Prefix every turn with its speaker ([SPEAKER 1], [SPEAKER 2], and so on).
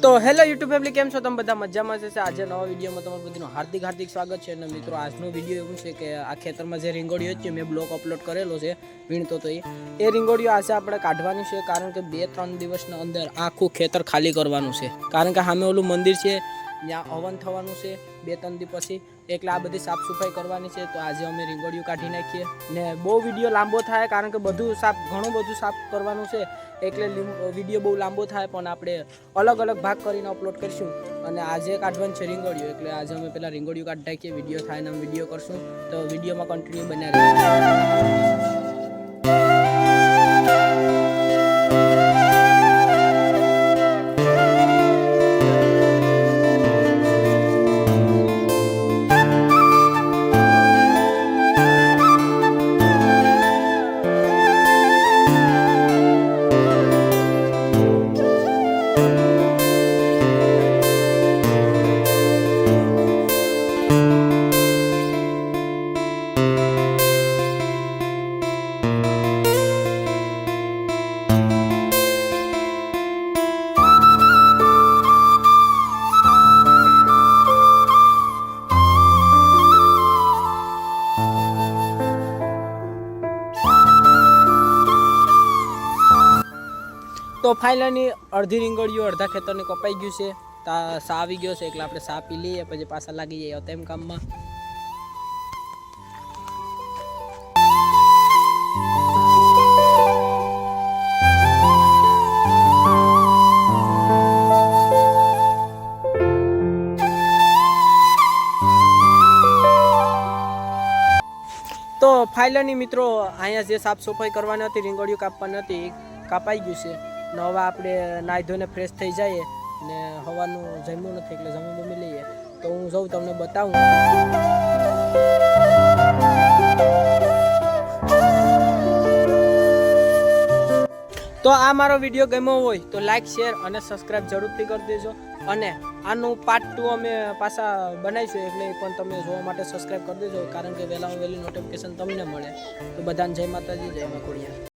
[SPEAKER 1] તો hello YouTube family, કેમ છો તમે બધા? મજામાં છે? આજે નવા વિડીયોમાં તમારું બધાનું હાર્દિક સ્વાગત છે. અને મિત્રો, આજનો વિડીયો એવું છે કે આ ખેતરમાં જે રીંગોળીઓ છે મેં બ્લોગ અપલોડ કરેલો છે વીણતો તો એ રીંગોળીઓ આજે આપણે કાઢવાની છે, કારણ કે 2-3 દિવસના અંદર આખું ખેતર ખાલી કરવાનું છે. કારણ કે સામે ઓલું મંદિર છે, ત્યાં હવન થવાનું છે 2-3 દિવસ પછી, એટલે આ બધી સાફ સફાઈ કરવાની છે. તો આજે અમે રીંગોળીઓ કાઢી નાખીએ ને બહુ વિડીયો લાંબો થાય, કારણ કે ઘણું બધું સાફ કરવાનું છે, એટલે વિડીયો બહુ લાંબો થાય. પણ આપણે અલગ અલગ ભાગ કરીને અપલોડ કરીશું. અને આજે કાઢવાનું છે રીંગોળીઓ, એટલે આજે અમે પેલા રીંગોળીઓ કાઢી નાખીએ. વિડીયો થાય ને અમે વિડીયો કરશું, તો વિડીયોમાં કન્ટિન્યુ બન્યા રહેજો. તો ફાઇનલી અડધી રીંગોળીઓ અડધા ખેતરની કપાઈ ગયું છે. સા આવી ગયો છે, એટલે આપણે સા પી લઈએ, પછી પાછા લાગી જઈએ તેમ કામમાં. તો ફાઇનલી મિત્રો, અહીંયા જે સાફ સફાઈ કરવાની હતી, રીંગોળીઓ કાપવાની હતી, કાપાઈ ગયું છે. ને હવે આપણે નાહી ધોઈને ફ્રેશ થઈ જઈએ, ને હવાનું જમ્યું નથી એટલે જમી લઈએ. તો હું જઉં તમને બતાવું. તો આ મારો વિડીયો ગમ્યો હોય તો લાઈક, શેર અને સબસ્ક્રાઈબ જરૂરથી કરી દેજો. અને આનું પાર્ટ 2 અમે પાછા બનાવીશું, એટલે પણ તમે જોવા માટે સબસ્ક્રાઈબ કરી દેજો, કારણ કે વહેલી નોટિફિકેશન તમને મળે. તો બધાને જય માતાજી, જય મા ખોડિયાર.